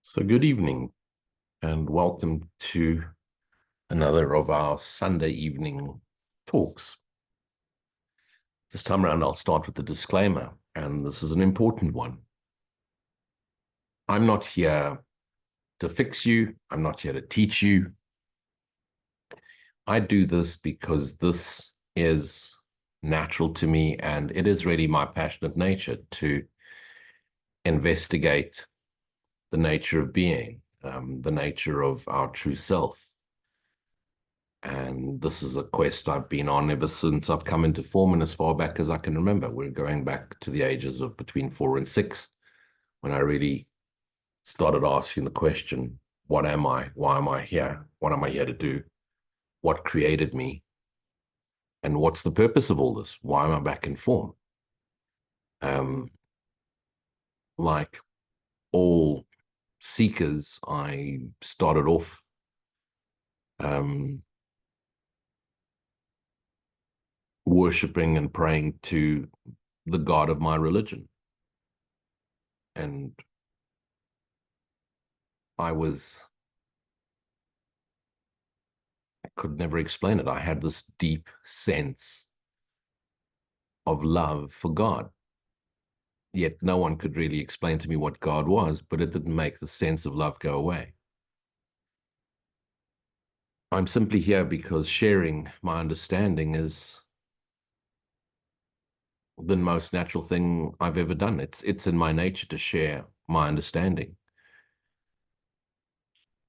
So good evening and welcome to another of our Sunday evening talks. This time around, I'll start with the disclaimer, and this is an important one. I'm not here to fix you. I'm not here to teach you. I do this because this is natural to me, and it is really my passionate nature to investigate the nature of being, the nature of our true self. And this is a quest I've been on ever since I've come into form, and as far back as I can remember. We're going back to the ages of between 4 and 6, when I really started asking the question, what am I? Why am I here? What am I here to do? What created me? And what's the purpose of all this? Why am I back in form? Like all seekers, I started off worshipping and praying to the God of my religion. And I could never explain it. I had this deep sense of love for God. Yet no one could really explain to me what God was, but it didn't make the sense of love go away. I'm simply here because sharing my understanding is the most natural thing I've ever done. It's in my nature to share my understanding.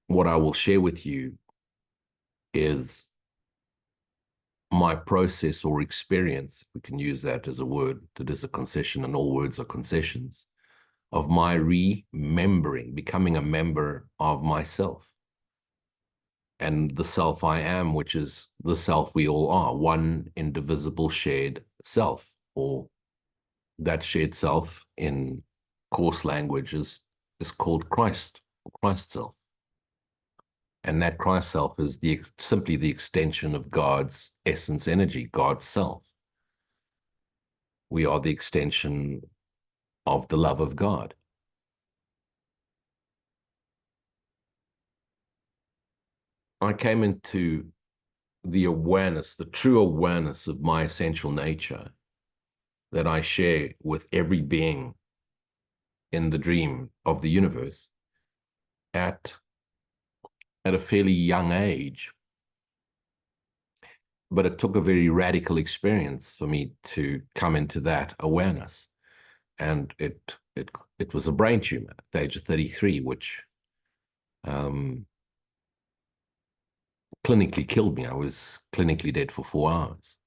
What I will share with you is my process or experience, if we can use that as a word. That is a concession, and all words are concessions, of my remembering, becoming a member of myself and the self I am, which is the self we all are, one indivisible shared self, or that shared self in coarse language is called Christ, or Christ self. And that Christ self is simply the extension of God's essence energy, God's self. We are the extension of the love of God. I came into the awareness, the true awareness of my essential nature that I share with every being in the dream of the universe at a fairly young age. But it took a very radical experience for me to come into that awareness. And it was a brain tumor at the age of 33, which clinically killed me. I was clinically dead for 4 hours.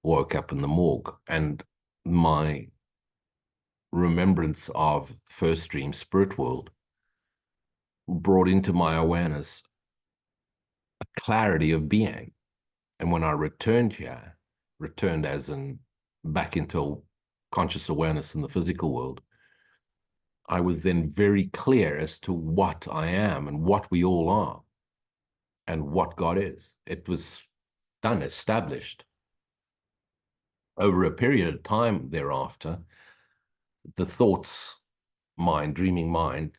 Woke up in the morgue, and my remembrance of first dream spirit world brought into my awareness a clarity of being. And when I returned here, returned as in back into conscious awareness in the physical world, I was then very clear as to what I am and what we all are and what God is. It was done, established. Over a period of time thereafter, the thoughts mind, dreaming mind,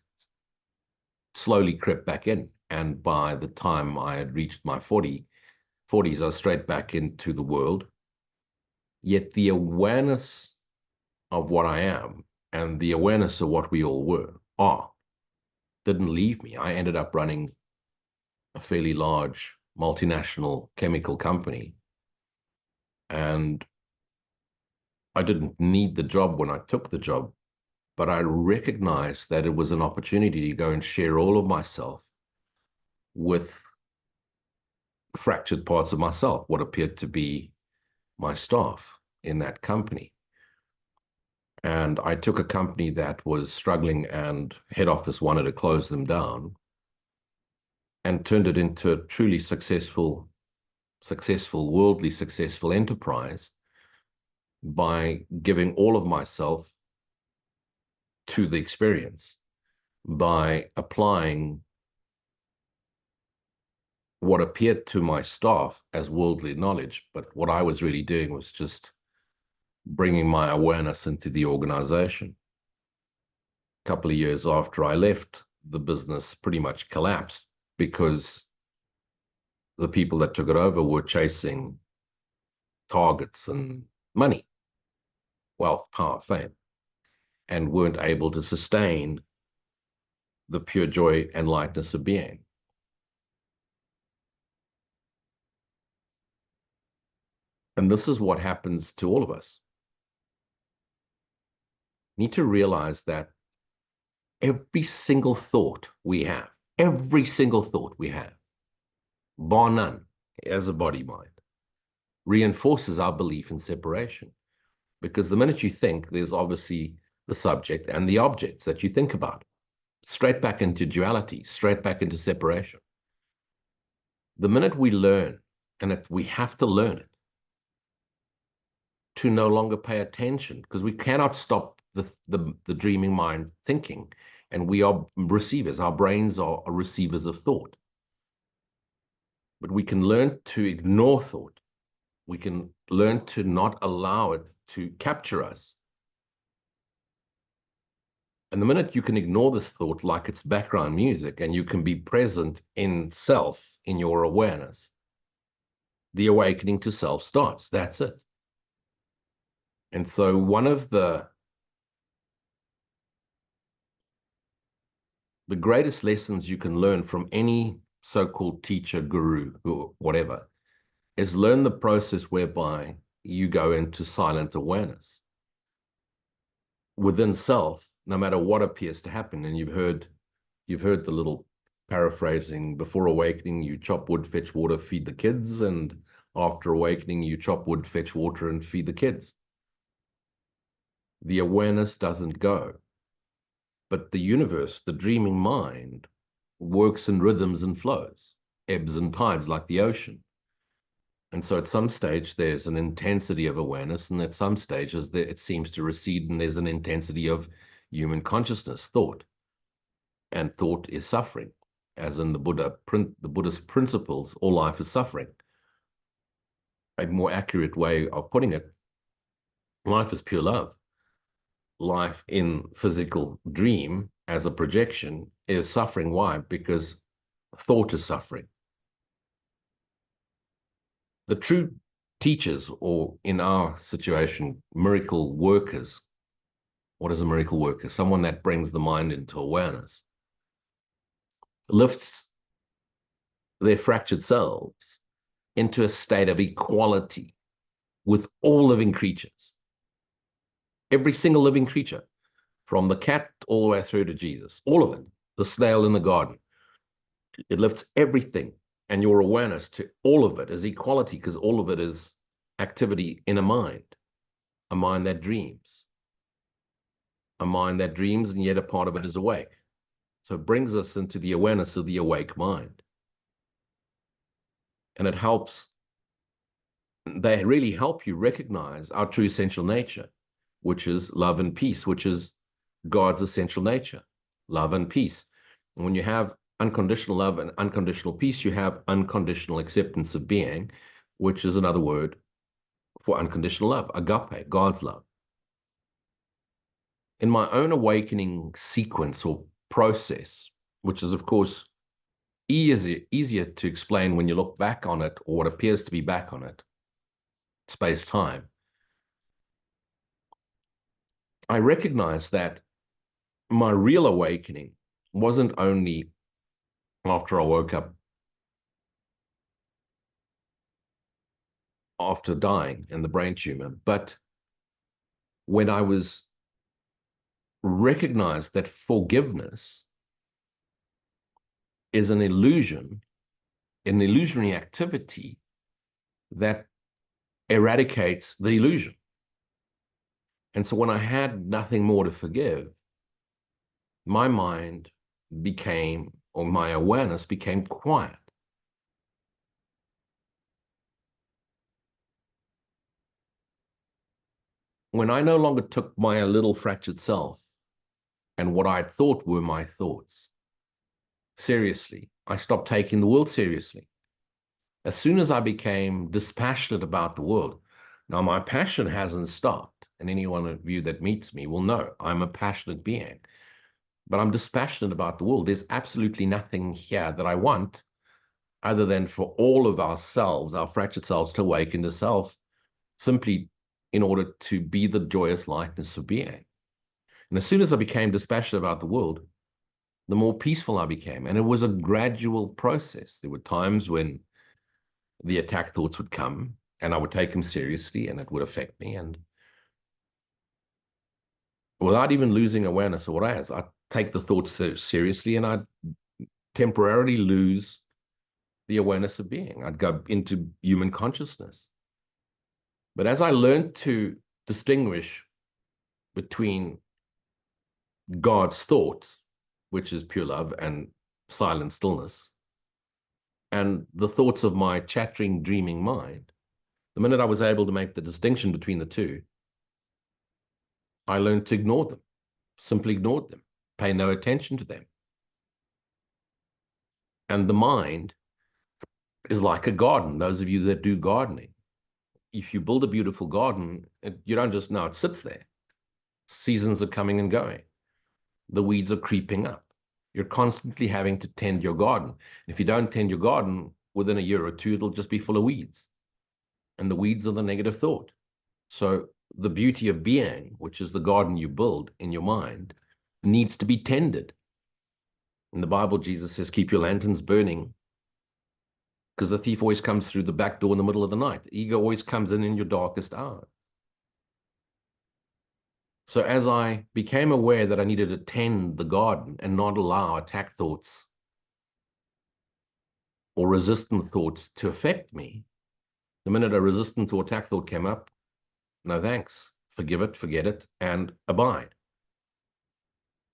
slowly crept back in. And by the time I had reached my 40s, I was straight back into the world. Yet the awareness of what I am and the awareness of what we all are didn't leave me. I ended up running a fairly large multinational chemical company. And I didn't need the job when I took the job, but I recognized that it was an opportunity to go and share all of myself with fractured parts of myself, what appeared to be my staff in that company. And I took a company that was struggling and head office wanted to close them down, and turned it into a truly successful, worldly successful enterprise by giving all of myself to the experience, by applying what appeared to my staff as worldly knowledge. But what I was really doing was just bringing my awareness into the organization. A couple of years after I left, the business pretty much collapsed because the people that took it over were chasing targets and money, wealth, power, fame, and weren't able to sustain the pure joy and lightness of being. And this is what happens to all of us. You need to realize that every single thought we have, bar none, as a body mind, reinforces our belief in separation. Because the minute you think, there's obviously the subject and the objects that you think about. Straight back into duality, straight back into separation. The minute we learn, and we have to learn it, to no longer pay attention, because we cannot stop the dreaming mind thinking, and we are receivers. Our brains are receivers of thought. But we can learn to ignore thought. We can learn to not allow it to capture us. And the minute you can ignore this thought like it's background music, and you can be present in self, in your awareness, the awakening to self starts. That's it. And so one of the greatest lessons you can learn from any so-called teacher, guru, or whatever, is learn the process whereby you go into silent awareness within self, no matter what appears to happen. And you've heard the little paraphrasing: before awakening, you chop wood, fetch water, feed the kids, and after awakening, you chop wood, fetch water, and feed the kids. The awareness doesn't go. But the universe, the dreaming mind, works in rhythms and flows, ebbs and tides like the ocean. And so at some stage, there's an intensity of awareness, and at some stages, it seems to recede, and there's an intensity of human consciousness, thought. And thought is suffering. As in the Buddhist principles, all life is suffering. A more accurate way of putting it, life is pure love. Life in physical dream as a projection is suffering. Why? Because thought is suffering. The true teachers, or in our situation, miracle workers. What is a miracle worker? Someone that brings the mind into awareness, lifts their fractured selves into a state of equality with all living creatures. Every single living creature, from the cat all the way through to Jesus, all of it, the snail in the garden. It lifts everything, and your awareness to all of it is equality, because all of it is activity in a mind that dreams, and yet a part of it is awake. So it brings us into the awareness of the awake mind. And it helps, they really help you recognize our true essential nature, which is love and peace, which is God's essential nature, love and peace. And when you have unconditional love and unconditional peace, you have unconditional acceptance of being, which is another word for unconditional love, agape, God's love. In my own awakening sequence or process, which is, of course, easier to explain when you look back on it, or what appears to be back on it, space-time, I recognize that my real awakening wasn't only after I woke up after dying and the brain tumor, but when I was recognized that forgiveness is an illusion, an illusionary activity that eradicates the illusion. And so when I had nothing more to forgive, my mind became, or my awareness became quiet. When I no longer took my little fractured self and what I thought were my thoughts seriously, I stopped taking the world seriously. As soon as I became dispassionate about the world, now my passion hasn't stopped, and any one of you that meets me will know I'm a passionate being. but I'm dispassionate about the world. There's absolutely nothing here that I want other than for all of ourselves, our fractured selves, to awaken to self, simply in order to be the joyous lightness of being. And as soon as I became dispassionate about the world, the more peaceful I became. And it was a gradual process. There were times when the attack thoughts would come and I would take them seriously and it would affect me. And without even losing awareness of what I was, I'd take the thoughts seriously and I'd temporarily lose the awareness of being. I'd go into human consciousness. But as I learned to distinguish between God's thoughts, which is pure love and silent stillness, and the thoughts of my chattering, dreaming mind, the minute I was able to make the distinction between the two, I learned to ignore them, simply ignored them, pay no attention to them. And the mind is like a garden. Those of you that do gardening, if you build a beautiful garden, you don't just know it sits there. Seasons are coming and going. The weeds are creeping up. You're constantly having to tend your garden. If you don't tend your garden, within a year or two, it'll just be full of weeds. And the weeds are the negative thought. So the beauty of being, which is the garden you build in your mind, needs to be tended. In the Bible, Jesus says, keep your lanterns burning, because the thief always comes through the back door in the middle of the night. Ego always comes in your darkest hour. So as I became aware that I needed to tend the garden and not allow attack thoughts or resistant thoughts to affect me, the minute a resistant or attack thought came up, no thanks, forgive it, forget it, and abide.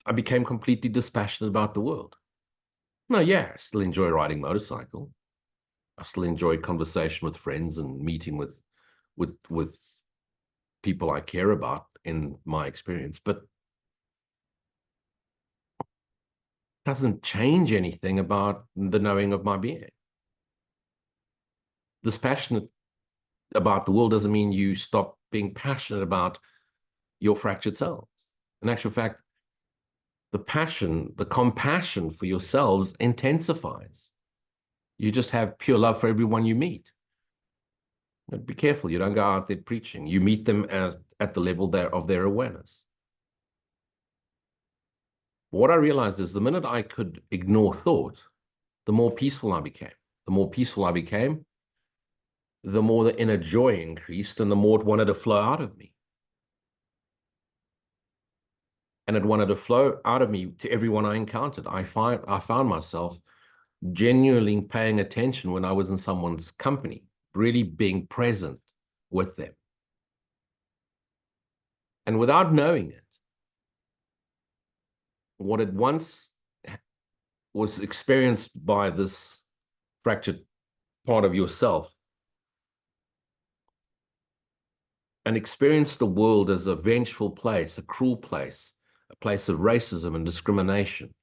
I became completely dispassionate about the world. No, yeah, I still enjoy riding motorcycle. I still enjoy conversation with friends and meeting with people I care about in my experience, but doesn't change anything about the knowing of my being. Dispassionate about the world doesn't mean you stop being passionate about your fractured selves. In actual fact, the passion, the compassion for yourselves intensifies. You just have pure love for everyone you meet. But be careful, you don't go out there preaching. You meet them at the level of their awareness. What I realized is the minute I could ignore thought, the more peaceful I became. The more peaceful I became, the more the inner joy increased and the more it wanted to flow out of me. And it wanted to flow out of me to everyone I encountered. I found myself genuinely paying attention when I was in someone's company, really being present with them. And without knowing it, what it once was experienced by this fractured part of yourself and experienced the world as a vengeful place, a cruel place, a place of racism and discrimination,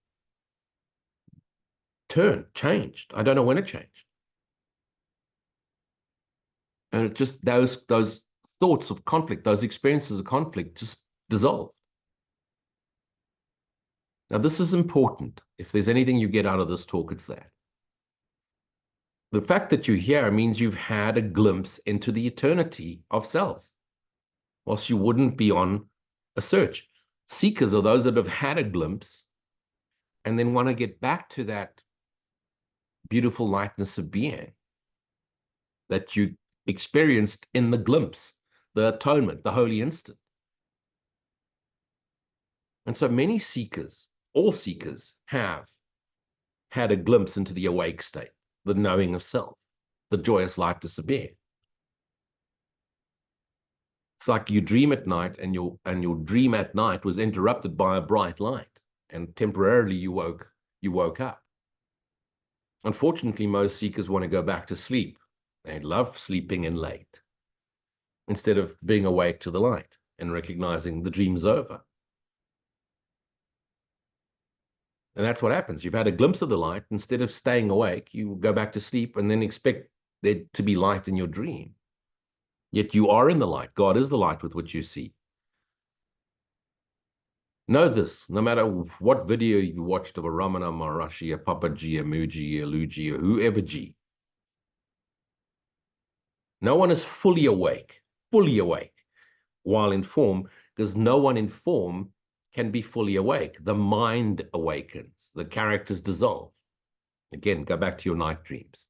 changed. I don't know when it changed. And it just, those thoughts of conflict, those experiences of conflict just dissolved. Now, this is important. If there's anything you get out of this talk, it's that. The fact that you're here means you've had a glimpse into the eternity of self, whilst you wouldn't be on a search. Seekers are those that have had a glimpse and then want to get back to that beautiful lightness of being that you experienced in the glimpse, the atonement, the holy instant. And so many seekers, all seekers, have had a glimpse into the awake state, the knowing of self, the joyous lightness of being. It's like you dream at night and your dream at night was interrupted by a bright light and temporarily you woke up. Unfortunately, most seekers want to go back to sleep. They love sleeping in late instead of being awake to the light and recognizing the dream's over. And that's what happens. You've had a glimpse of the light. Instead of staying awake, you go back to sleep and then expect there to be light in your dream. Yet you are in the light. God is the light with which you see. Know this, no matter what video you watched of a Ramana Maharishi, a Papaji, a Muji, a Lu-ji, or whoever G, no one is fully awake while in form, because no one in form can be fully awake. The mind awakens, the characters dissolve. Again, go back to your night dreams.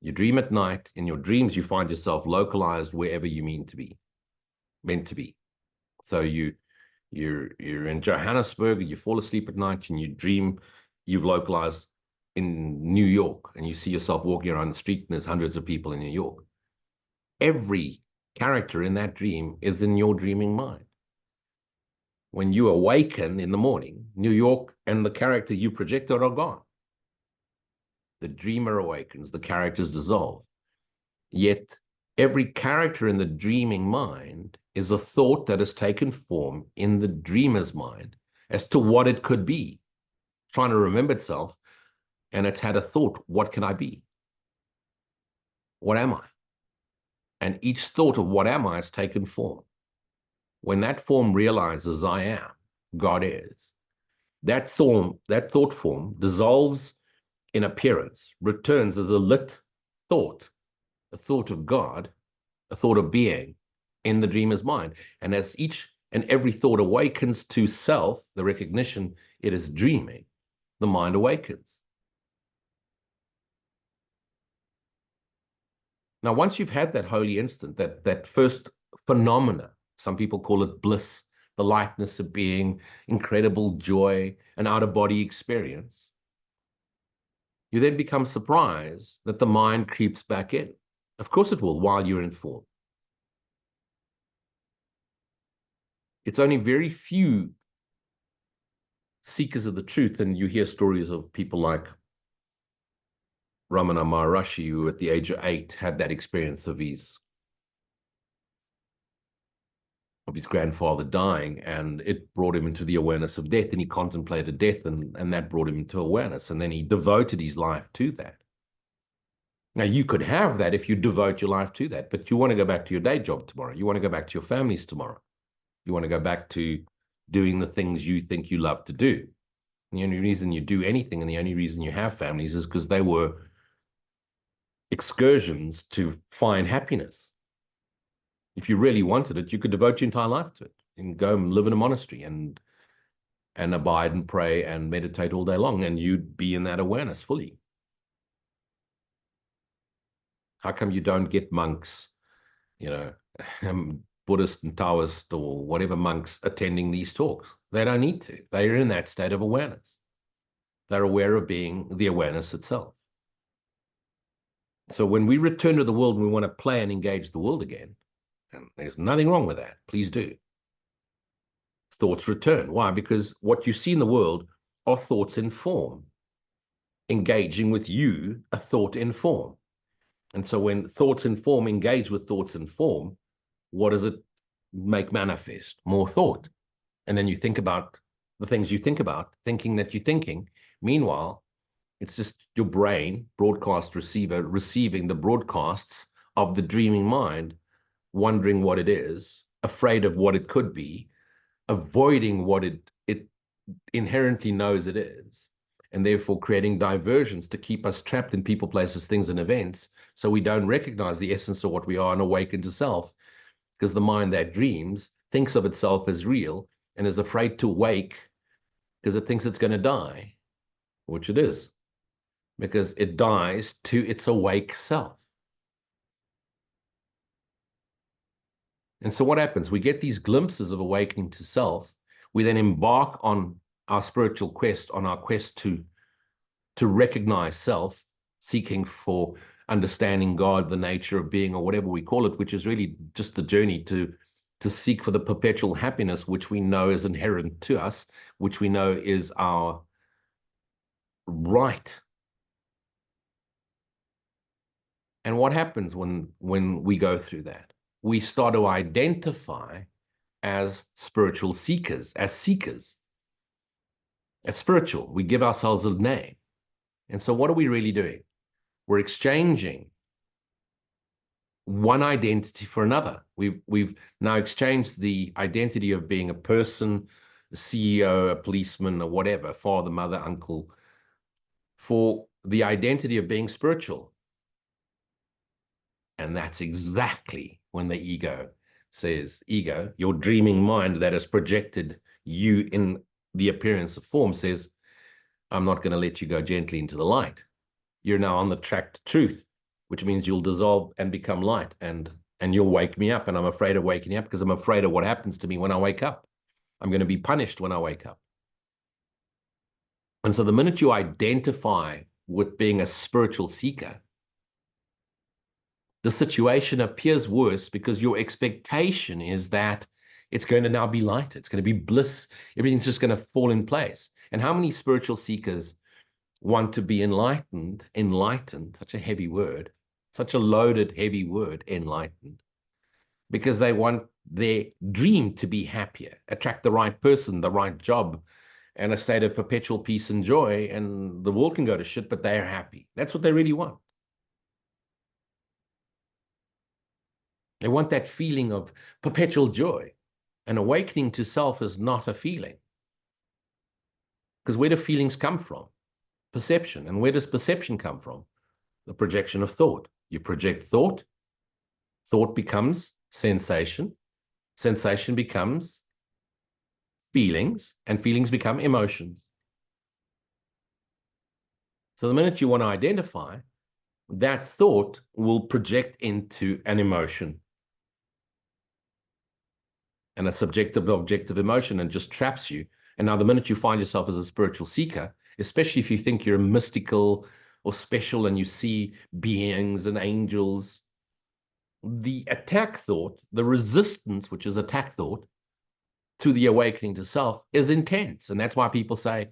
You dream at night. In your dreams, you find yourself localized wherever you meant to be. So you're in Johannesburg, you fall asleep at night, and you dream you've localized in New York, and you see yourself walking around the street, and there's hundreds of people in New York. Every character in that dream is in your dreaming mind. When you awaken in the morning, New York and the character you projected are gone. The dreamer awakens, the characters dissolve. Yet every character in the dreaming mind is a thought that has taken form in the dreamer's mind as to what it could be, trying to remember itself, and it's had a thought, what can I be? What am I? And each thought of what am I has taken form. When that form realizes I am, God is, that thought form dissolves in appearance, returns as a lit thought, a thought of God, a thought of being in the dreamer's mind. And as each and every thought awakens to self, the recognition it is dreaming, the mind awakens. Now, once you've had that holy instant, that first phenomena, some people call it bliss, the lightness of being, incredible joy, an out-of-body experience, you then become surprised that the mind creeps back in. Of course it will, while you're in form. It's only very few seekers of the truth, and you hear stories of people like Ramana Maharishi, who at the age of 8 had that experience of his grandfather dying, and it brought him into the awareness of death, and he contemplated death, and that brought him into awareness, and then he devoted his life to that. Now, you could have that if you devote your life to that, but you want to go back to your day job tomorrow. You want to go back to your families tomorrow. You want to go back to doing the things you think you love to do. And the only reason you do anything, and the only reason you have families, is because they were excursions to find happiness. If you really wanted it, you could devote your entire life to it and go and live in a monastery and abide and pray and meditate all day long, and you'd be in that awareness fully. How come you don't get monks, Buddhist and Taoist or whatever monks attending these talks? They don't need to. They're in that state of awareness. They're aware of being the awareness itself. So when we return to the world and we want to play and engage the world again, and there's nothing wrong with that, please do. Thoughts return. Why? Because what you see in the world are thoughts in form. Engaging with you, a thought in form. And so when thoughts in form engage with thoughts in form, what does it make manifest? More thought. And then you think about the things you think about, thinking that you're thinking. Meanwhile, it's just your brain, broadcast receiver, receiving the broadcasts of the dreaming mind, wondering what it is, afraid of what it could be, avoiding what it inherently knows it is, and therefore creating diversions to keep us trapped in people, places, things, and events, so we don't recognize the essence of what we are and awaken to self, because the mind that dreams thinks of itself as real and is afraid to wake because it thinks it's going to die, which it is, because it dies to its awake self. And so what happens? We get these glimpses of awakening to self. We then embark on our spiritual quest, on our quest to recognize self, seeking for understanding God, the nature of being, or whatever we call it, which is really just the journey to seek for the perpetual happiness, which we know is inherent to us, which we know is our right. And what happens when we go through that? We start to identify as spiritual seekers, as seekers, as spiritual. We give ourselves a name. And so what are we really doing? We're exchanging one identity for another. We've now exchanged the identity of being a person, a CEO, a policeman, or whatever, father, mother, uncle, for the identity of being spiritual. And that's exactly when the ego says, ego, your dreaming mind that has projected you in the appearance of form, says, I'm not going to let you go gently into the light. You're now on the track to truth, which means you'll dissolve and become light, and you'll wake me up. And I'm afraid of waking you up because I'm afraid of what happens to me when I wake up. I'm going to be punished when I wake up. And so the minute you identify with being a spiritual seeker, the situation appears worse because your expectation is that it's going to now be light. It's going to be bliss. Everything's just going to fall in place. And how many spiritual seekers want to be enlightened, such a heavy word, such a loaded, heavy word, enlightened, because they want their dream to be happier, attract the right person, the right job, and a state of perpetual peace and joy, and the world can go to shit, but they are happy. That's what they really want. They want that feeling of perpetual joy. And awakening to self is not a feeling. Because where do feelings come from? Perception. And where does perception come from? The projection of thought. You project thought, thought becomes sensation, sensation becomes feelings, and feelings become emotions. So the minute you want to identify, that thought will project into an emotion and a subjective objective emotion and just traps you. And now the minute you find yourself as a spiritual seeker, especially if you think you're mystical or special and you see beings and angels, the attack thought, the resistance, which is attack thought, to the awakening to self is intense. And that's why people say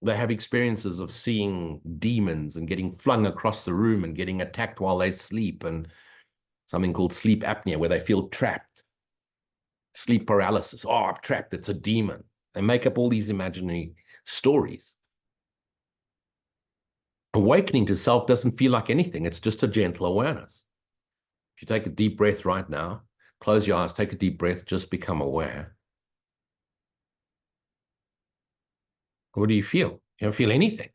they have experiences of seeing demons and getting flung across the room and getting attacked while they sleep, and something called sleep apnea, where they feel trapped. Sleep paralysis. Oh, I'm trapped. It's a demon. They make up all these imaginary stories. Awakening to self doesn't feel like anything. It's just a gentle awareness. If you take a deep breath right now, close your eyes, take a deep breath, just become aware. What do you feel? You don't feel anything.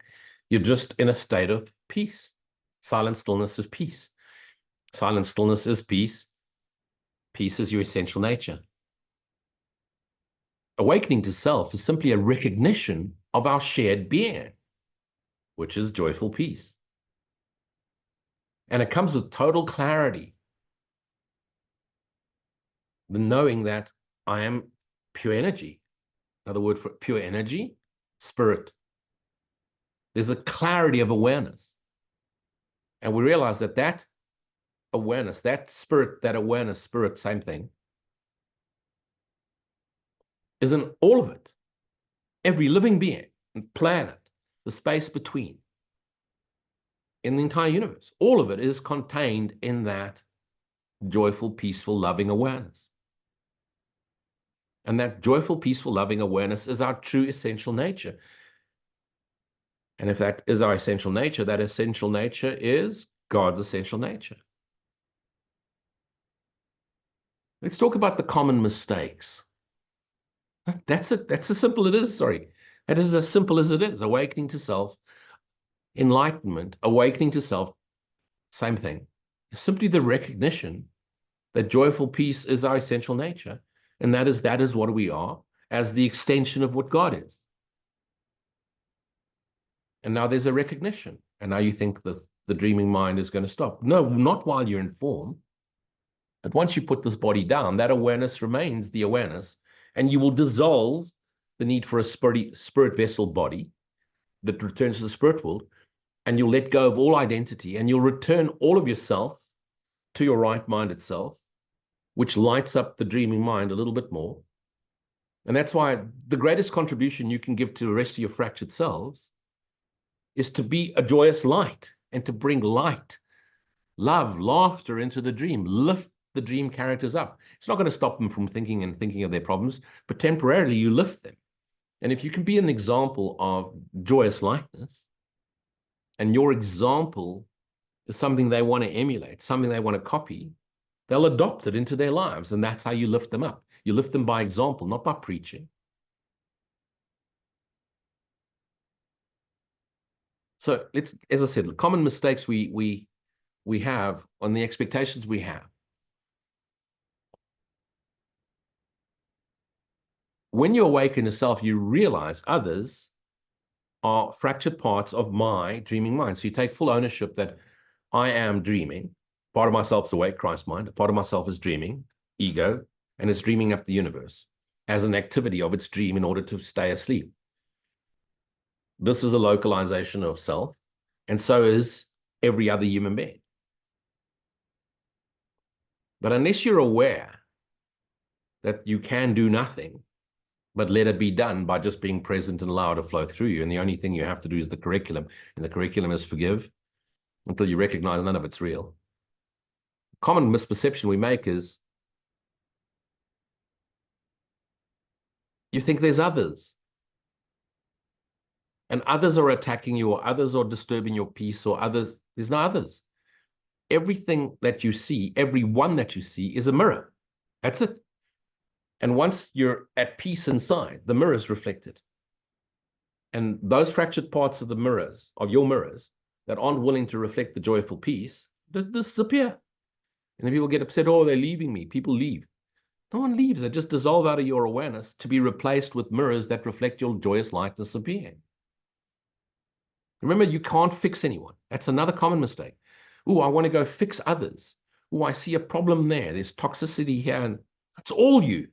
You're just in a state of peace. Silent stillness is peace. Silent stillness is peace. Peace is your essential nature. Awakening to self is simply a recognition of our shared being, which is joyful peace. And it comes with total clarity. The knowing that I am pure energy. Another word for pure energy, spirit. There's a clarity of awareness. And we realize that that awareness, that spirit, that awareness, spirit, same thing, is in all of it. Every living being, planet, the space between, in the entire universe, all of it is contained in that joyful, peaceful, loving awareness. And that joyful, peaceful, loving awareness is our true essential nature. And if that is our essential nature, that essential nature is God's essential nature. Let's talk about the common mistakes. That's it. That's as simple as it is. Sorry. That is as simple as it is. Awakening to self, enlightenment, awakening to self, same thing. Simply the recognition that joyful peace is our essential nature. And that is what we are, as the extension of what God is. And now there's a recognition. And now you think that the dreaming mind is going to stop. No, not while you're in form. But once you put this body down, that awareness remains the awareness, and you will dissolve the need for a spirit vessel body that returns to the spirit world, and you'll let go of all identity, and you'll return all of yourself to your right-minded self, which lights up the dreaming mind a little bit more. And that's why the greatest contribution you can give to the rest of your fractured selves is to be a joyous light and to bring light, love, laughter into the dream, lift the dream characters up. It's not going to stop them from thinking of their problems, but temporarily you lift them. And if you can be an example of joyous lightness, and your example is something they want to emulate, something they want to copy, they'll adopt it into their lives. And that's how you lift them up. You lift them by example, not by preaching. So let's, as I said, common mistakes we have on the expectations we have. When you awaken yourself, you realize others are fractured parts of my dreaming mind. So you take full ownership that I am dreaming. Part of myself is awake, Christ mind. A part of myself is dreaming, ego, and it's dreaming up the universe as an activity of its dream in order to stay asleep. This is a localization of self, and so is every other human being. But unless you're aware that you can do nothing, but let it be done by just being present and allow it to flow through you, and the only thing you have to do is the curriculum, and the curriculum is forgive until you recognize none of it's real. Common misperception we make is you think there's others, and others are attacking you, or others are disturbing your peace, or others. There's no others. Everything that you see, every one that you see is a mirror. That's it. And once you're at peace inside, the mirror is reflected. And those fractured parts of the mirrors, of your mirrors, that aren't willing to reflect the joyful peace, disappear. And then people get upset, oh, they're leaving me. People leave. No one leaves. They just dissolve out of your awareness to be replaced with mirrors that reflect your joyous lightness of being. Remember, you can't fix anyone. That's another common mistake. Oh, I want to go fix others. Oh, I see a problem there. There's toxicity here. And that's all you.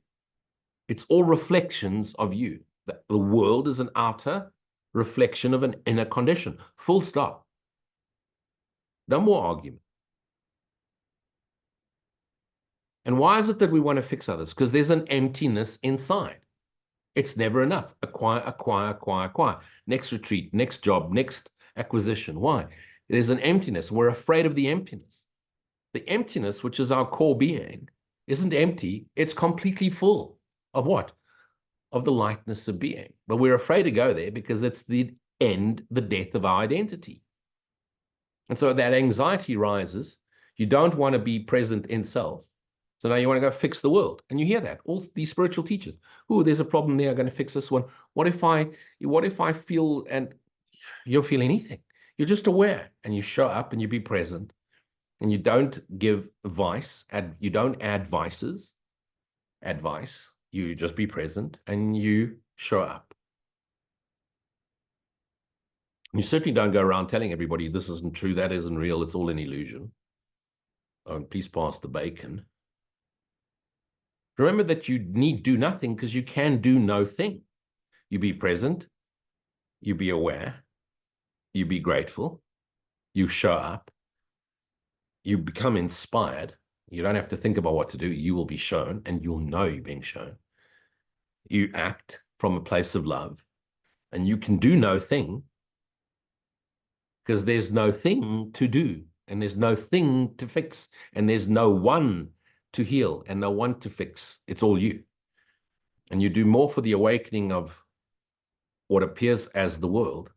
It's all reflections of you. The world is an outer reflection of an inner condition. Full stop. No more argument. And why is it that we want to fix others? Because there's an emptiness inside. It's never enough. Acquire, acquire, acquire, acquire. Next retreat, next job, next acquisition. Why? There's an emptiness. We're afraid of the emptiness. The emptiness, which is our core being, isn't empty. It's completely full of what? Of the lightness of being. But we're afraid to go there because it's the end, the death of our identity. And so that anxiety rises. You don't want to be present in self. So now you want to go fix the world. And you hear that. All these spiritual teachers. Oh, there's a problem there. I'm going to fix this one. What if I feel, and you don't feel anything? You're just aware and you show up and you be present and you don't give advice. You don't add advice. You just be present and you show up. You certainly don't go around telling everybody this isn't true, that isn't real, it's all an illusion. Oh, and please pass the bacon. Remember that you need do nothing because you can do no thing. You be present, you be aware, you be grateful, you show up, you become inspired. You don't have to think about what to do. You will be shown and you'll know you're being shown. You act from a place of love and you can do no thing because there's no thing to do and there's no thing to fix and there's no one to heal and no one to fix. It's all you. And you do more for the awakening of what appears as the world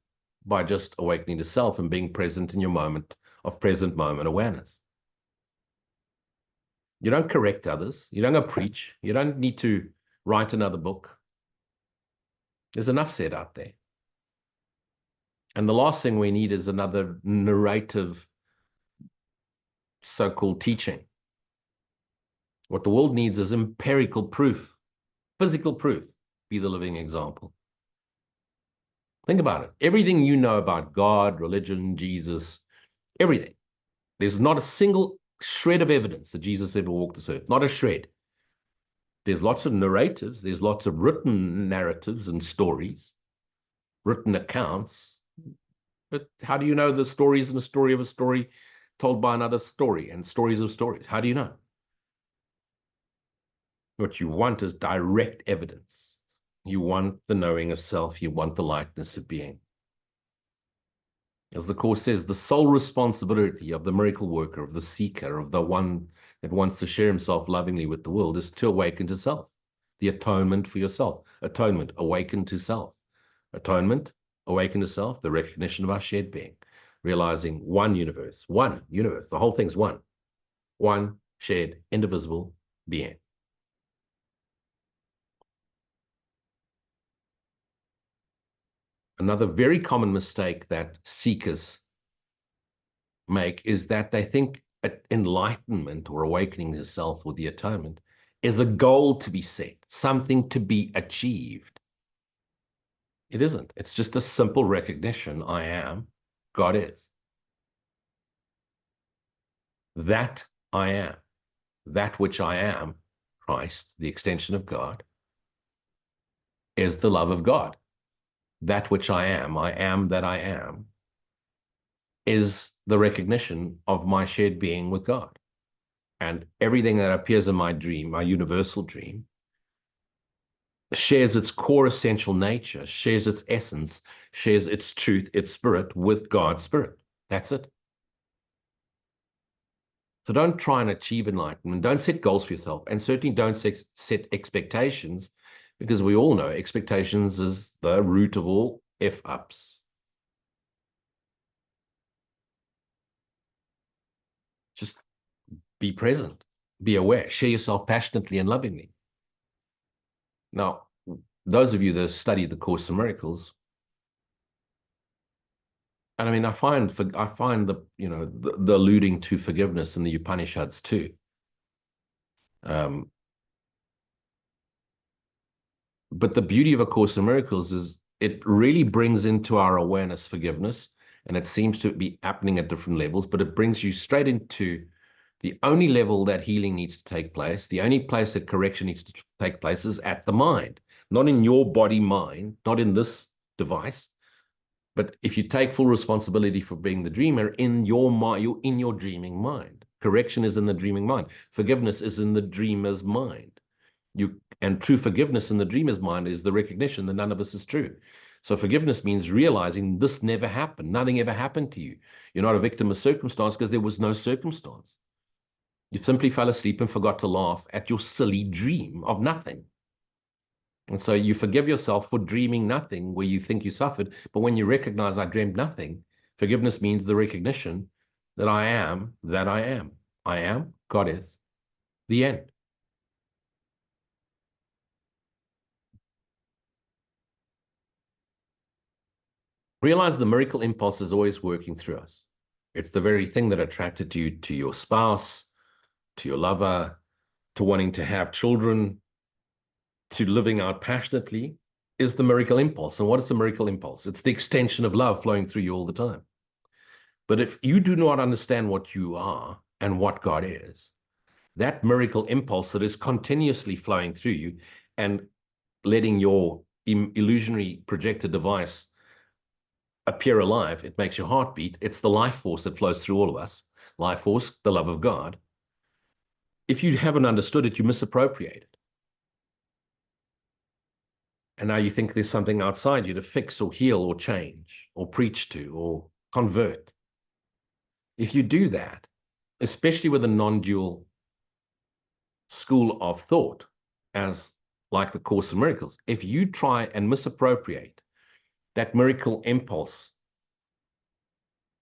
by just awakening to self and being present in your moment of present moment awareness. You don't correct others. You don't go preach. You don't need to write another book. There's enough said out there. And the last thing we need is another narrative so-called teaching. What the world needs is empirical proof, physical proof. Be the living example. Think about it. Everything you know about God, religion, Jesus, everything. There's not a single shred of evidence that Jesus ever walked this earth. Not a shred. There's lots of narratives. There's lots of written narratives and stories, written accounts. But how do you know the story isn't a story of a story told by another story and stories of stories? How do you know? What you want is direct evidence. You want the knowing of self. You want the lightness of being. As the Course says, the sole responsibility of the miracle worker, of the seeker, of the one that wants to share himself lovingly with the world is to awaken to self. The atonement for yourself. Atonement, awaken to self. Atonement, awaken to self, the recognition of our shared being. Realizing one universe, the whole thing's one. One shared, indivisible being. another very common mistake that seekers make is that they think enlightenment or awakening the self or the atonement is a goal to be set, something to be achieved. It isn't. It's just a simple recognition: I am, God is. That I am, that which I am, Christ, the extension of God, is the love of God. That which I am that I am, is the recognition of my shared being with God. And everything that appears in my dream, my universal dream, shares its core essential nature, shares its essence, shares its truth, its spirit with God's spirit. That's it. So don't try and achieve enlightenment. Don't set goals for yourself. And certainly don't set expectations, because we all know expectations is the root of all F-ups. Just be present, be aware, share yourself passionately and lovingly. Now, those of you that have studied the Course in Miracles, and I mean, I find the, the alluding to forgiveness in the Upanishads too. But the beauty of A Course in Miracles is it really brings into our awareness forgiveness, and it seems to be happening at different levels, but it brings you straight into the only level that healing needs to take place, the only place that correction needs to take place is at the mind, not in your body mind, not in this device. But if you take full responsibility for being the dreamer in your mind, you're in your dreaming mind. Correction is in the dreaming mind. Forgiveness is in the dreamer's mind. And true forgiveness in the dreamer's mind is the recognition that none of us is true. So forgiveness means realizing this never happened. Nothing ever happened to you. You're not a victim of circumstance because there was no circumstance. You simply fell asleep and forgot to laugh at your silly dream of nothing. And so you forgive yourself for dreaming nothing where you think you suffered. But when you recognize I dreamed nothing, forgiveness means the recognition that I am that I am. I am, God is. The end. Realize the miracle impulse is always working through us. It's the very thing that attracted you to your spouse, to your lover, to wanting to have children, to living out passionately, is the miracle impulse. And what is the miracle impulse? It's the extension of love flowing through you all the time. But if you do not understand what you are and what God is, that miracle impulse that is continuously flowing through you and letting your illusionary projector device appear alive, it makes your heart beat. It's the life force that flows through all of us. Life force, the love of God. If you haven't understood it, you misappropriate it. And now you think there's something outside you to fix or heal or change or preach to or convert. If you do that, especially with a non-dual school of thought, as like the Course in Miracles, if you try and misappropriate that miracle impulse,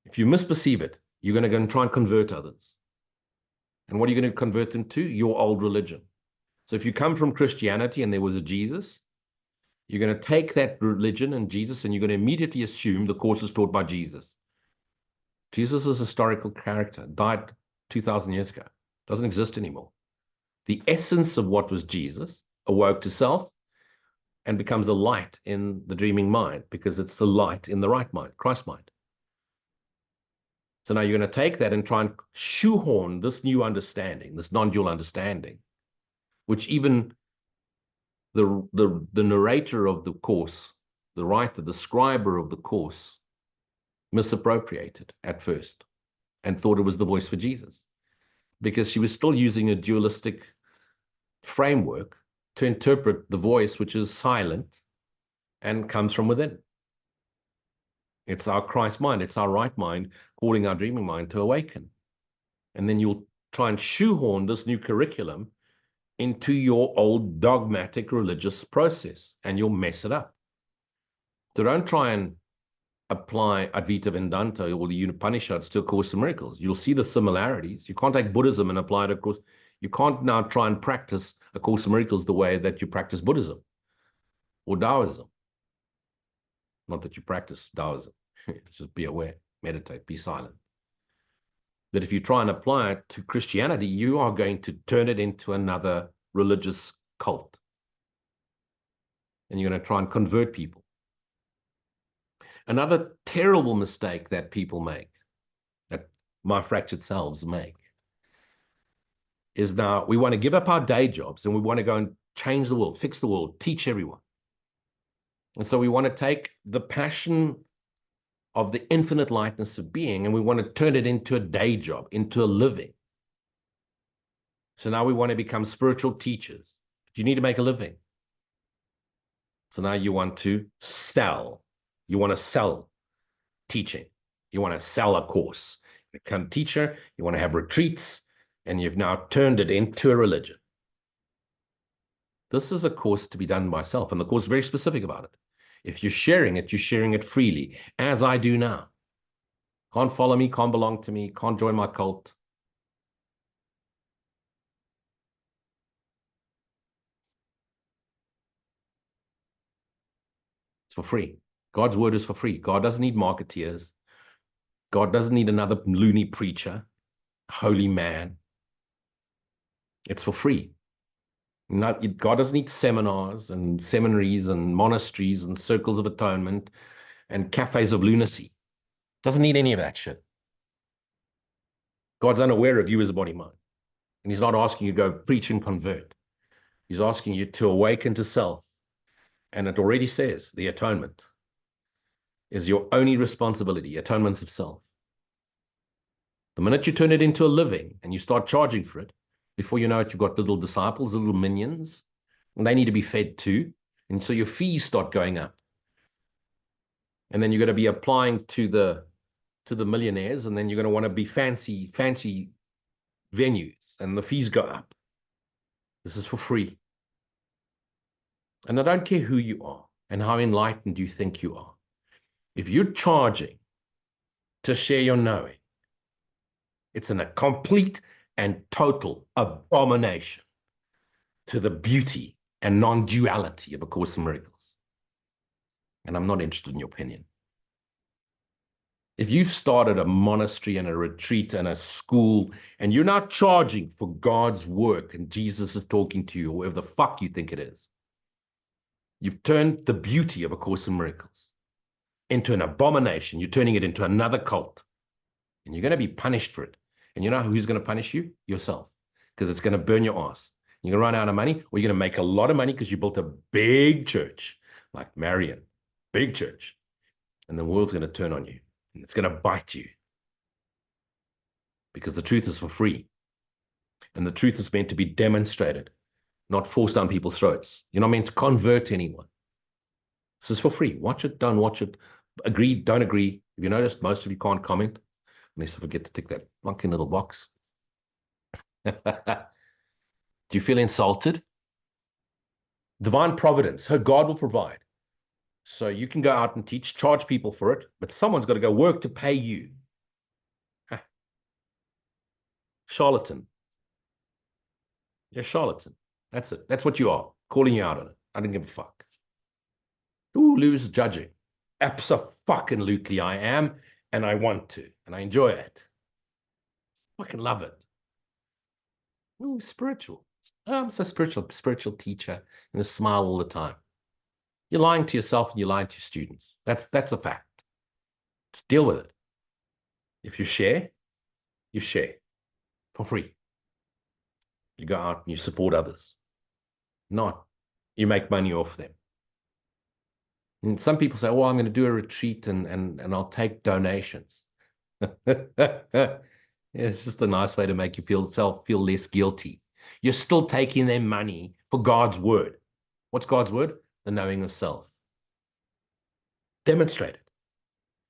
if you misperceive it, you're going to go and try and convert others. And what are you going to convert them to? Your old religion. So if you come from Christianity and there was a Jesus, you're going to take that religion and Jesus and you're going to immediately assume the Course is taught by Jesus. Jesus is a historical character, died 2,000 years ago, doesn't exist anymore. The essence of what was Jesus awoke to self and becomes a light in the dreaming mind, because it's the light in the right mind, Christ mind. So now you're going to take that and try and shoehorn this new understanding, this non-dual understanding, which even the narrator of the Course, the writer, the scriber of the Course, misappropriated at first and thought it was the voice for Jesus, because she was still using a dualistic framework to interpret the voice, which is silent and comes from within. It's our Christ mind, it's our right mind calling our dreaming mind to awaken. And then you'll try and shoehorn this new curriculum into your old dogmatic religious process, and you'll mess it up. So don't try and apply Advaita Vedanta or the Upanishads to A Course in Miracles. You'll see the similarities. You can't take Buddhism and apply it to Course. You can't now try and practice A Course in Miracles the way that you practice Buddhism or Taoism. Not that you practice Taoism. Just be aware, meditate, be silent. That if you try and apply it to Christianity, you are going to turn it into another religious cult. And you're going to try and convert people. Another terrible mistake that people make, that my fractured selves make, is now we want to give up our day jobs and we want to go and change the world, fix the world, teach everyone. And so we want to take the passion of the infinite lightness of being and we want to turn it into a day job, into a living. So now we want to become spiritual teachers. But you need to make a living. So now you want to sell. You want to sell teaching. You want to sell a course. You become a teacher. You want to have retreats. And you've now turned it into a religion. This is a course to be done by self. And the course is very specific about it. If you're sharing it freely, as I do now. Can't follow me, can't belong to me, can't join my cult. It's for free. God's word is for free. God doesn't need marketeers. God doesn't need another loony preacher, holy man. It's for free. God doesn't need seminars and seminaries and monasteries and circles of atonement and cafes of lunacy. Doesn't need any of that shit. God's unaware of you as a body mind. And he's not asking you to go preach and convert. He's asking you to awaken to self. And it already says the atonement is your only responsibility, atonement of self. The minute you turn it into a living and you start charging for it, before you know it, you've got little disciples, little minions, and they need to be fed too. And so your fees start going up. And then you're going to be applying to the millionaires, and then you're going to want to be fancy venues, and the fees go up. This is for free. And I don't care who you are and how enlightened you think you are. If you're charging to share your knowing, it's a complete and total abomination to the beauty and non-duality of A Course in Miracles. And I'm not interested in your opinion. If you've started a monastery and a retreat and a school, and you're not charging for God's work and Jesus is talking to you, or whatever the fuck you think it is, you've turned the beauty of A Course in Miracles into an abomination. You're turning it into another cult. And you're going to be punished for it. And you know who's going to punish you? Yourself. Because it's going to burn your ass. You're going to run out of money, or you're going to make a lot of money because you built a big church, like Marion, big church. And the world's going to turn on you. And it's going to bite you. Because the truth is for free. And the truth is meant to be demonstrated, not forced down people's throats. You're not meant to convert anyone. This is for free. Watch it, don't watch it. Agree, don't agree. If you noticed, most of you can't comment. Unless I forget to tick that funky little box. Do you feel insulted? Divine providence, her God will provide. So you can go out and teach, charge people for it, but someone's got to go work to pay you. Charlatan. You're a charlatan. That's it. That's what you are. Calling you out on it. I don't give a fuck. Ooh, Lu's judging. Abso-fucking-lutely I am, and I want to, and I enjoy it. Fucking love it. Ooh, spiritual. Oh, I'm so spiritual teacher, and a smile all the time. You're lying to yourself and you're lying to your students. That's a fact. Just deal with it. If you share for free. You go out and you support others. Not you make money off them. And some people say, oh, I'm going to do a retreat and I'll take donations. It's just a nice way to make you feel less guilty. You're still taking their money for God's word. What's God's word? The knowing of self. Demonstrate it.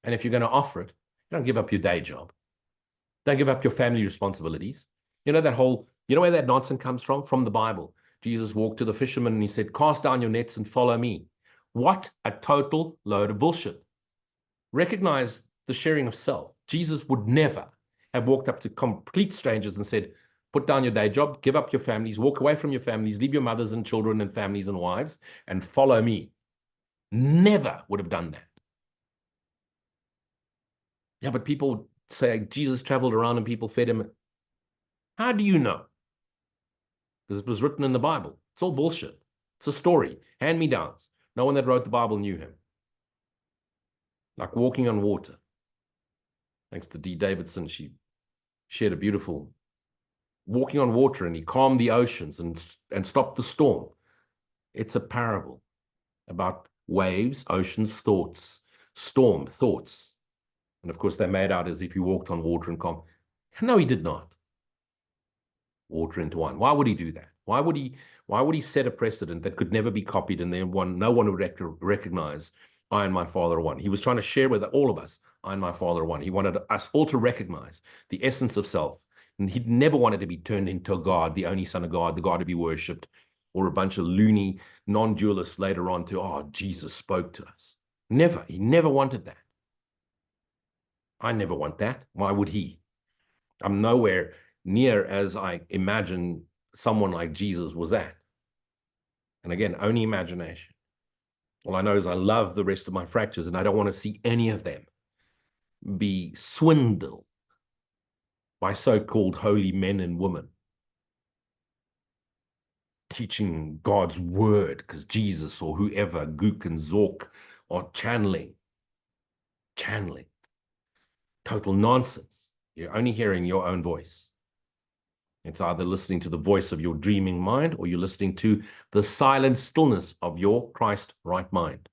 And if you're going to offer it, don't give up your day job. Don't give up your family responsibilities. You know where that nonsense comes from? From the Bible. Jesus walked to the fishermen and he said, cast down your nets and follow me. What a total load of bullshit. Recognize the sharing of self. Jesus would never have walked up to complete strangers and said, put down your day job, give up your families, walk away from your families, leave your mothers and children and families and wives, and follow me. Never would have done that. Yeah, but people say Jesus traveled around and people fed him. How do you know? Because it was written in the Bible. It's all bullshit. It's a story, hand-me-downs. No one that wrote the Bible knew him. Like walking on water. Thanks to Dee Davidson, she shared a beautiful walking on water, and he calmed the oceans and stopped the storm. It's a parable about waves, oceans, thoughts, storm, thoughts. And of course, they made out as if he walked on water and calmed. No, he did not. Water into wine. Why would he do that? Why would he set a precedent that could never be copied, and then no one would recognize I and my Father are one? He was trying to share with all of us, I and my Father are one. He wanted us all to recognize the essence of self. And he never wanted to be turned into a God, the only Son of God, the God to be worshipped, or a bunch of loony non-dualists later on to, oh, Jesus spoke to us. Never. He never wanted that. I never want that. Why would he? I'm nowhere near as I imagine someone like Jesus was at. And again, only imagination. All I know is I love the rest of my fractures, and I don't want to see any of them be swindled by so-called holy men and women teaching God's word because Jesus or whoever, Gook and Zork, are channeling. Total nonsense. You're only hearing your own voice. It's either listening to the voice of your dreaming mind, or you're listening to the silent stillness of your Christ right mind.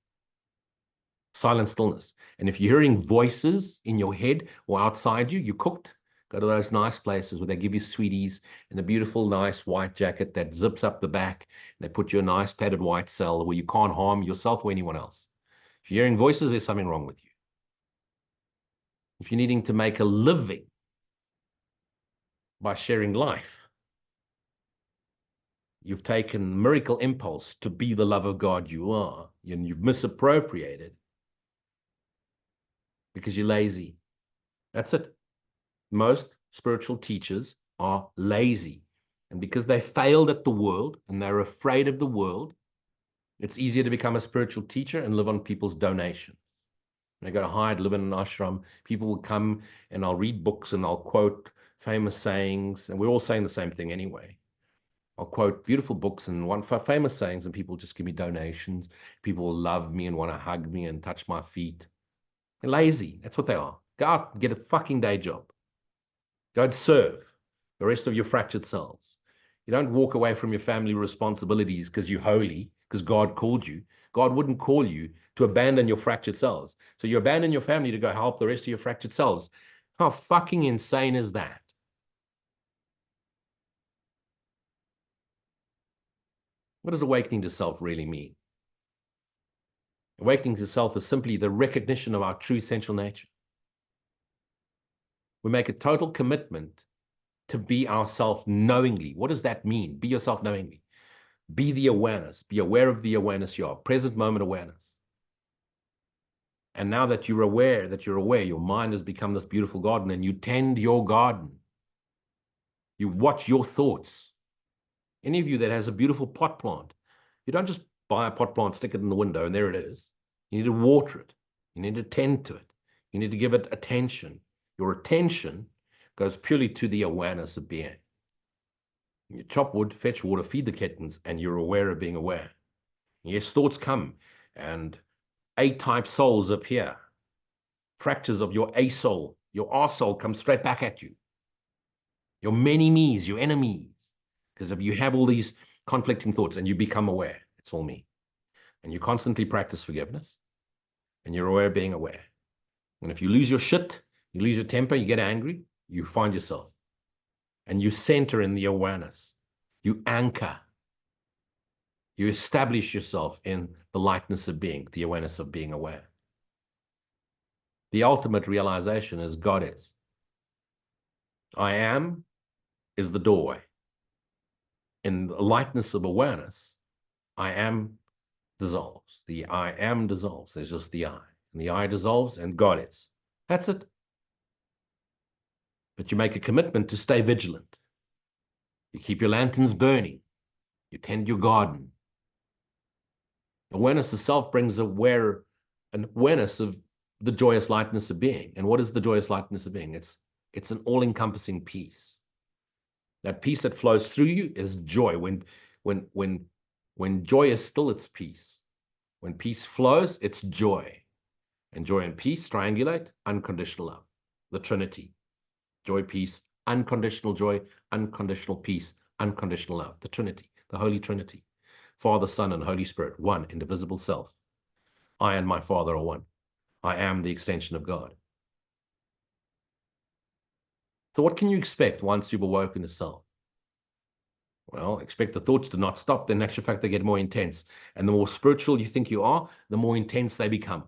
Silent stillness. And if you're hearing voices in your head or outside you, you're cooked. Go to those nice places where they give you sweeties and a beautiful, nice white jacket that zips up the back. And they put you in a nice padded white cell where you can't harm yourself or anyone else. If you're hearing voices, there's something wrong with you. If you're needing to make a living by sharing life, you've taken miracle impulse to be the love of God you are, and you've misappropriated because you're lazy. That's it. Most spiritual teachers are lazy. And because they failed at the world and they're afraid of the world, it's easier to become a spiritual teacher and live on people's donations. They go to hide, live in an ashram. People will come and I'll read books and I'll quote famous sayings. And we're all saying the same thing anyway. I'll quote beautiful books and one famous sayings, and people just give me donations. People will love me and want to hug me and touch my feet. They're lazy. That's what they are. Go out and get a fucking day job. Go and serve the rest of your fractured selves. You don't walk away from your family responsibilities because you're holy, because God called you. God wouldn't call you to abandon your fractured selves. So you abandon your family to go help the rest of your fractured selves. How fucking insane is that? What does awakening to self really mean? Awakening to self is simply the recognition of our true essential nature. We make a total commitment to be ourself knowingly. What does that mean? Be yourself knowingly. Be the awareness. Be aware of the awareness you are. Present moment awareness. And now that you're aware, your mind has become this beautiful garden, and you tend your garden. You watch your thoughts. Any of you that has a beautiful pot plant, you don't just buy a pot plant, stick it in the window, and there it is. You need to water it. You need to tend to it. You need to give it attention. Your attention goes purely to the awareness of being. You chop wood, fetch water, feed the kittens, and you're aware of being aware. Yes, thoughts come, and A-type souls appear. Fractures of your A-soul, your R-soul comes straight back at you. Your many me's, your enemies. Because if you have all these conflicting thoughts and you become aware, it's all me. And you constantly practice forgiveness, and you're aware of being aware. And if you lose your shit, you lose your temper, you get angry, you find yourself. And you center in the awareness. You anchor. You establish yourself in the lightness of being, the awareness of being aware. The ultimate realization is God is. I am is the doorway. In the lightness of awareness, I am dissolves. The I am dissolves. There's just the I. And the I dissolves and God is. That's it. But you make a commitment to stay vigilant. You keep your lanterns burning. You tend your garden. Awareness of self brings an awareness of the joyous lightness of being. And what is the joyous lightness of being? It's an all-encompassing peace. That peace that flows through you is joy. When joy is still, it's peace. When peace flows, it's joy. And joy and peace triangulate unconditional love, the Trinity. Joy, peace, unconditional joy, unconditional peace, unconditional love, the Trinity, the Holy Trinity. Father, Son, and Holy Spirit, one indivisible self. I and my Father are one. I am the extension of God. So what can you expect once you've awoken to self? Well, expect the thoughts to not stop. Then in actual fact, they get more intense. And the more spiritual you think you are, the more intense they become.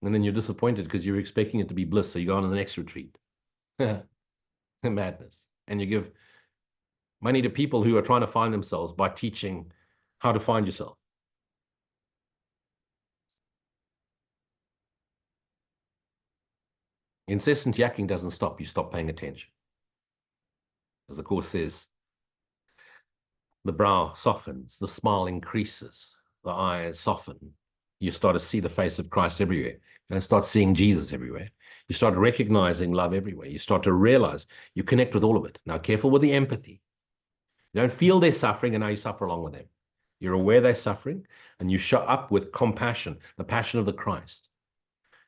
And then you're disappointed because you're expecting it to be bliss. So you go on to the next retreat. Madness. And you give money to people who are trying to find themselves by teaching how to find yourself. Incessant yakking doesn't stop. You stop paying attention. As the Course says, the brow softens, the smile increases, the eyes soften. You start to see the face of Christ everywhere. You start seeing Jesus everywhere. You start recognizing love everywhere. You start to realize you connect with all of it. Now, careful with the empathy. You don't feel their suffering and now you suffer along with them. You're aware they're suffering and you show up with compassion, the passion of the Christ,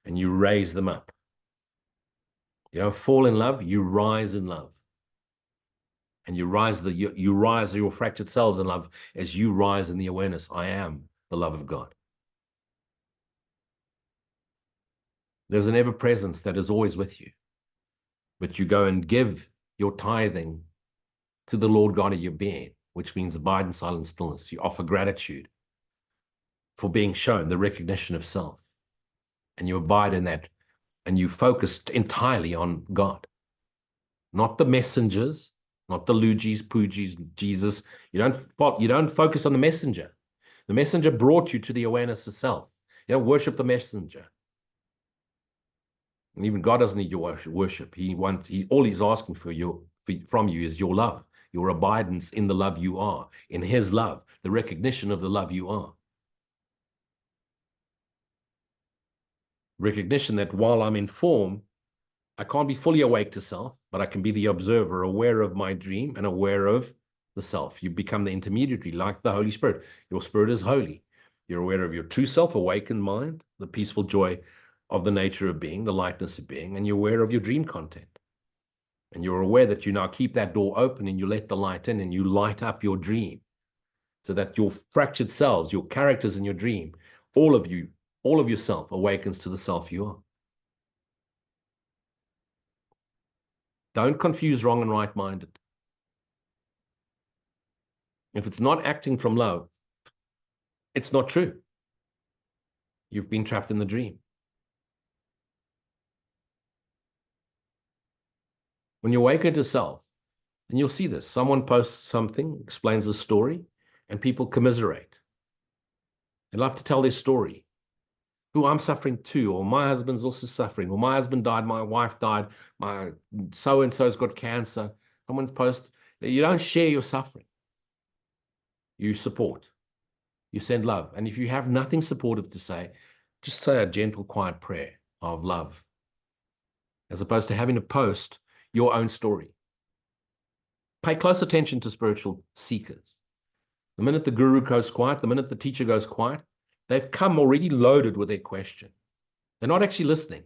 and you raise them up. You don't fall in love, you rise in love. And you rise your fractured selves in love as you rise in the awareness, I am the love of God. There's an ever-presence that is always with you. But you go and give your tithing to the Lord God of your being, which means abide in silent stillness. You offer gratitude for being shown the recognition of self. And you abide in that, and you focus entirely on God. Not the messengers, not the Lu-jis, Pu-jis, Jesus. You don't focus on the messenger. The messenger brought you to the awareness of self. You don't worship the messenger. And even God doesn't need your worship. All he's asking from you is your love, your abidance in the love you are, in his love, the recognition of the love you are. Recognition that while I'm in form, I can't be fully awake to self, but I can be the observer, aware of my dream and aware of the self. You become the intermediary, like the Holy Spirit. Your spirit is holy. You're aware of your true self, awakened mind, the peaceful joy of the nature of being, the lightness of being, and you're aware of your dream content. And you're aware that you now keep that door open and you let the light in and you light up your dream so that your fractured selves, your characters in your dream, all of yourself awakens to the self you are. Don't confuse wrong and right-minded. If it's not acting from love, it's not true. You've been trapped in the dream. When you awaken to self, and you'll see this, someone posts something, explains a story, and people commiserate. They love to tell their story. Who I'm suffering too, or my husband's also suffering, or my husband died, my wife died, my so-and-so's got cancer. Someone's post, you don't share your suffering. You support. You send love. And if you have nothing supportive to say, just say a gentle, quiet prayer of love, as opposed to having to post your own story. Pay close attention to spiritual seekers. The minute the guru goes quiet, the minute the teacher goes quiet, they've come already loaded with their question. They're not actually listening.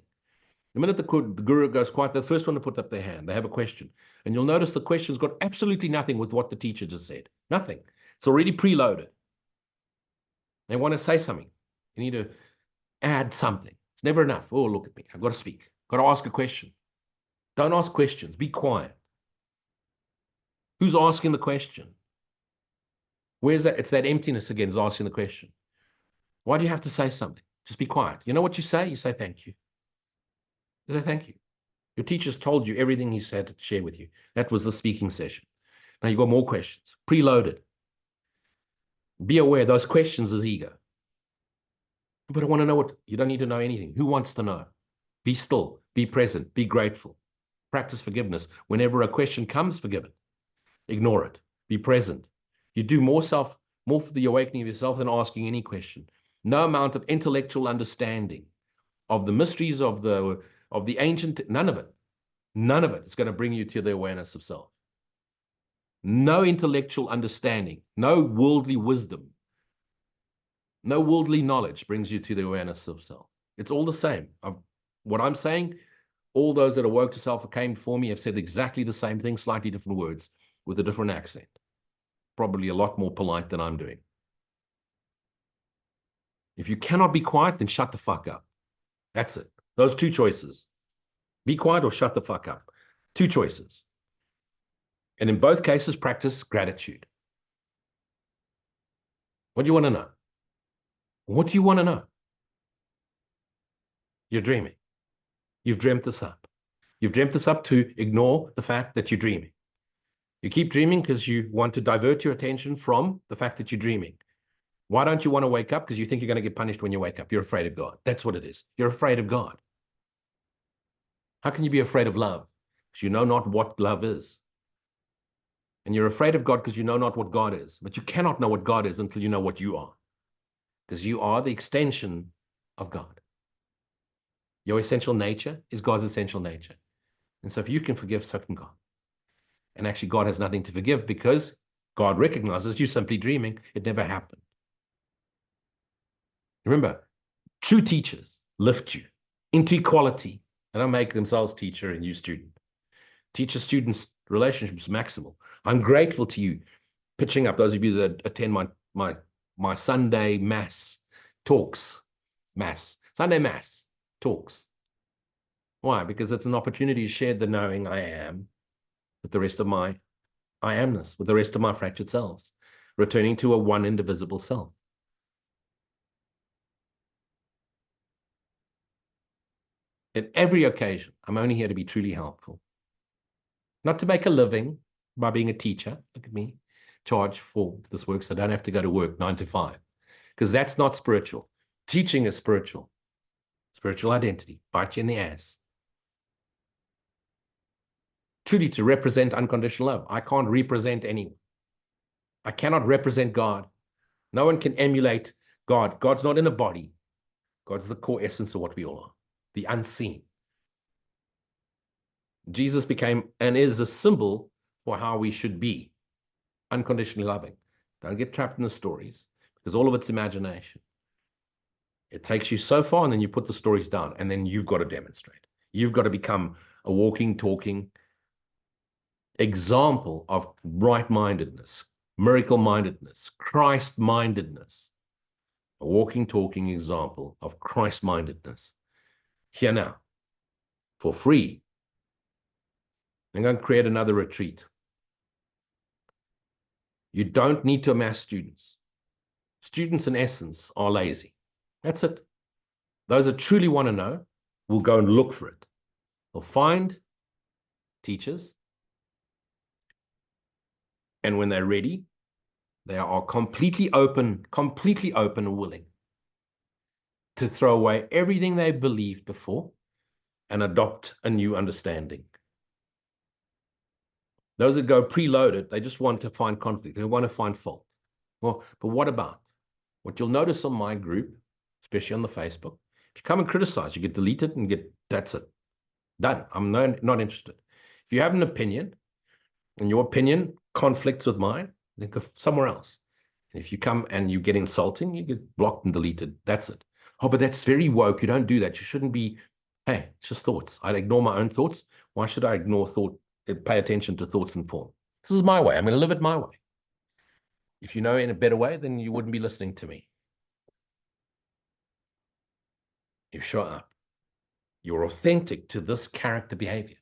The minute the guru goes quiet, they're the first one to put up their hand. They have a question. And you'll notice the question's got absolutely nothing with what the teacher just said. Nothing. It's already preloaded. They want to say something. You need to add something. It's never enough. Oh, look at me. I've got to speak. Got to ask a question. Don't ask questions. Be quiet. Who's asking the question? Where's that? It's that emptiness again is asking the question. Why do you have to say something? Just be quiet. You know what you say? You say thank you. You say thank you. Your teacher's told you everything he's had to share with you. That was the speaking session. Now you've got more questions. Preloaded. Be aware those questions is ego. But I want to know what, you don't need to know anything. Who wants to know? Be still, be present, be grateful. Practice forgiveness. Whenever a question comes, forgive it. Ignore it. Be present. You do more for the awakening of yourself than asking any question. No amount of intellectual understanding of the mysteries of the ancient, none of it. None of it is going to bring you to the awareness of self. No intellectual understanding, no worldly wisdom, no worldly knowledge brings you to the awareness of self. It's all the same. What I'm saying, all those that awoke to self or came before me have said exactly the same thing, slightly different words, with a different accent. Probably a lot more polite than I'm doing. If you cannot be quiet, then shut the fuck up. That's it. Those two choices. Be quiet or shut the fuck up. Two choices. And in both cases, practice gratitude. What do you want to know? What do you want to know? You're dreaming. You've dreamt this up. You've dreamt this up to ignore the fact that you're dreaming. You keep dreaming because you want to divert your attention from the fact that you're dreaming. Why don't you want to wake up? Because you think you're going to get punished when you wake up. You're afraid of God. That's what it is. You're afraid of God. How can you be afraid of love? Because you know not what love is. And you're afraid of God because you know not what God is. But you cannot know what God is until you know what you are. Because you are the extension of God. Your essential nature is God's essential nature. And so if you can forgive, so can God. And actually, God has nothing to forgive because God recognizes you're simply dreaming. It never happened. Remember, true teachers lift you into equality. They don't make themselves teacher and you student. Teacher-student relationships maximal. I'm grateful to you pitching up, those of you that attend my Sunday mass talks. Sunday mass talks. Why? Because it's an opportunity to share the knowing I am with the rest of my I amness, with the rest of my fractured selves, returning to a one indivisible self. At every occasion, I'm only here to be truly helpful. Not to make a living by being a teacher. Look at me. Charge for this work so I don't have to go to work 9 to 5. Because that's not spiritual. Teaching is spiritual. Spiritual identity. Bite you in the ass. Truly to represent unconditional love. I can't represent anyone. I cannot represent God. No one can emulate God. God's not in a body. God's the core essence of what we all are. The unseen. Jesus became and is a symbol for how we should be. Unconditionally loving. Don't get trapped in the stories because all of it's imagination. It takes you so far and then you put the stories down and then you've got to demonstrate. You've got to become a walking, talking example of right-mindedness, miracle-mindedness, Christ-mindedness. A walking, talking example of Christ-mindedness. Here now, for free. I'm going to create another retreat. You don't need to amass students. Students, in essence, are lazy. That's it. Those that truly want to know will go and look for it. They'll find teachers. And when they're ready, they are completely open and willing to throw away everything they believed before and adopt a new understanding. Those that go preloaded, they just want to find conflict. They want to find fault. Well, but what about? What you'll notice on my group, especially on the Facebook, if you come and criticize, you get deleted and that's it. Done. I'm not interested. If you have an opinion and your opinion conflicts with mine, then go somewhere else. And if you come and you get insulting, you get blocked and deleted. That's it. Oh, but that's very woke. You don't do that. You shouldn't be. Hey, it's just thoughts. I ignore my own thoughts. Why should I ignore thought? Pay attention to thoughts and form. This is my way. I'm going to live it my way. If you know in a better way, then you wouldn't be listening to me. You show up. You're authentic to this character behavior.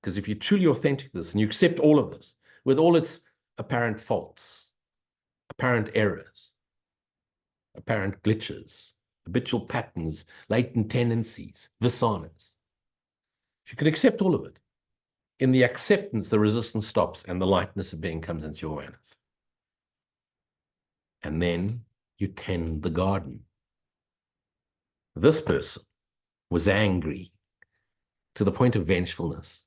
Because if you're truly authentic to this and you accept all of this with all its apparent faults, apparent errors, apparent glitches, habitual patterns, latent tendencies, visanas, if you can accept all of it, in the acceptance, the resistance stops and the lightness of being comes into your awareness. And then you tend the garden. This person was angry to the point of vengefulness,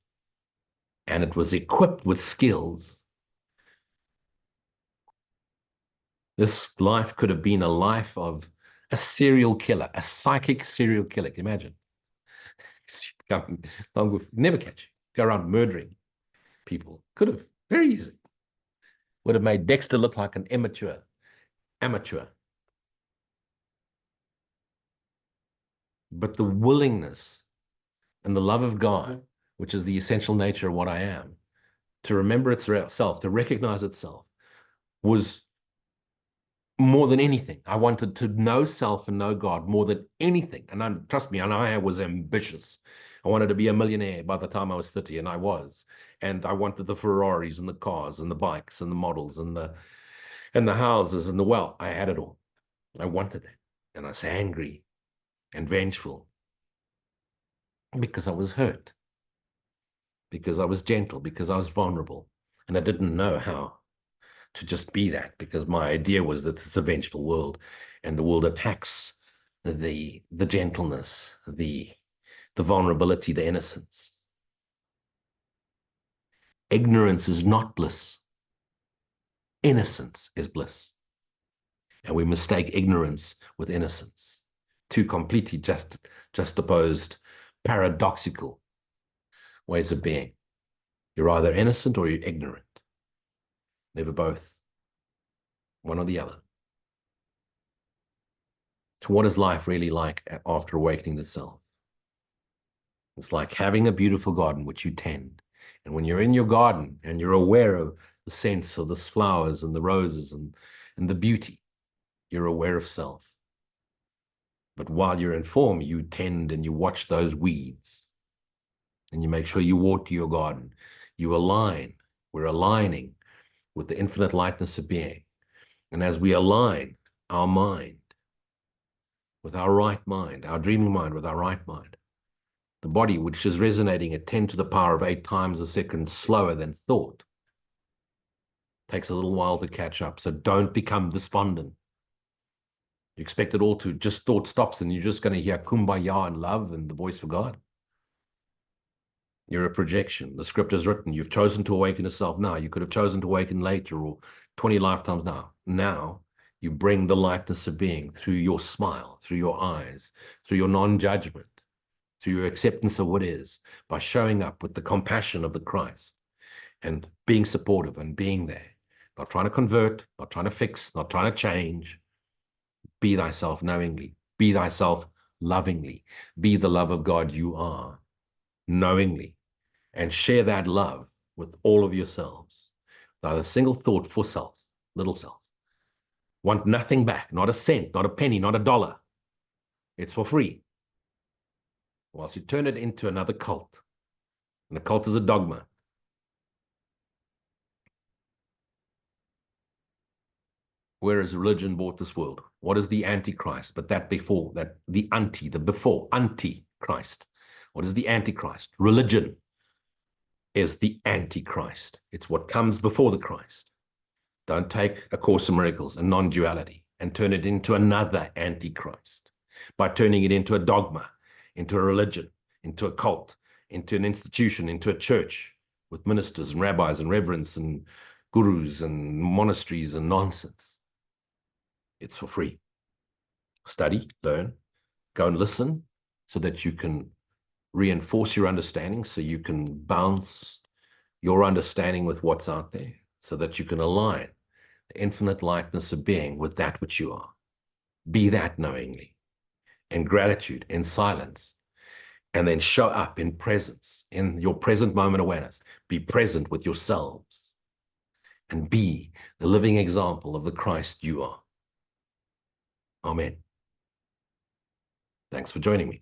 and it was equipped with skills. This life could have been a life of A serial killer, a psychic serial killer. Can you imagine? Never catch you. Go around murdering people. Could have. Very easy. Would have made Dexter look like an amateur. But the willingness and the love of God, which is the essential nature of what I am, to remember itself, to recognize itself, was more than anything. I wanted to know self and know God more than anything. And trust me, and I was ambitious. I wanted to be a millionaire by the time I was 30, and I was. And I wanted the Ferraris and the cars and the bikes and the models and the houses and the wealth. I had it all. I wanted it. And I was angry and vengeful because I was hurt, because I was gentle, because I was vulnerable. And I didn't know how to just be that, because my idea was that it's a vengeful world and the world attacks the gentleness, the vulnerability, the innocence. Ignorance is not bliss. Innocence is bliss. And we mistake ignorance with innocence. Two completely just opposed, paradoxical ways of being. You're either innocent or you're ignorant. Never both. One or the other. So what is life really like after awakening the self? It's like having a beautiful garden which you tend. And when you're in your garden and you're aware of the scents of the flowers and the roses and the beauty, you're aware of self. But while you're in form, you tend and you watch those weeds. And you make sure you water your garden. You align. We're aligning with the infinite lightness of being. And as we align our mind with our right mind, our dreaming mind with our right mind, the body, which is resonating at 10 to the power of 8 times a second slower than thought, takes a little while to catch up. So don't become despondent. You expect it all to just thought stops and you're just going to hear kumbaya and love and the voice of God. You're a projection. The script is written. You've chosen to awaken yourself now. You could have chosen to awaken later or 20 lifetimes now. Now you bring the lightness of being through your smile, through your eyes, through your non-judgment, through your acceptance of what is, by showing up with the compassion of the Christ and being supportive and being there. Not trying to convert, not trying to fix, not trying to change. Be thyself knowingly. Be thyself lovingly. Be the love of God you are, knowingly. And share that love with all of yourselves. Without a single thought for self, little self. Want nothing back, not a cent, not a penny, not a dollar. It's for free. Whilst you turn it into another cult. And a cult is a dogma. Where has religion bought this world? What is the Antichrist? But that before, the before, Antichrist. What is the Antichrist? Religion is the Antichrist. It's what comes before the Christ. Don't take A Course in Miracles and non-duality and turn it into another Antichrist by turning it into a dogma, into a religion, into a cult, into an institution, into a church with ministers and rabbis and reverends and gurus and monasteries and nonsense. It's for free. Study, learn, go and listen so that you can reinforce your understanding, so you can bounce your understanding with what's out there, so that you can align the infinite lightness of being with that which you are. Be that knowingly, in gratitude, in silence, and then show up in presence, in your present moment awareness. Be present with yourselves and be the living example of the Christ you are. Amen. Thanks for joining me.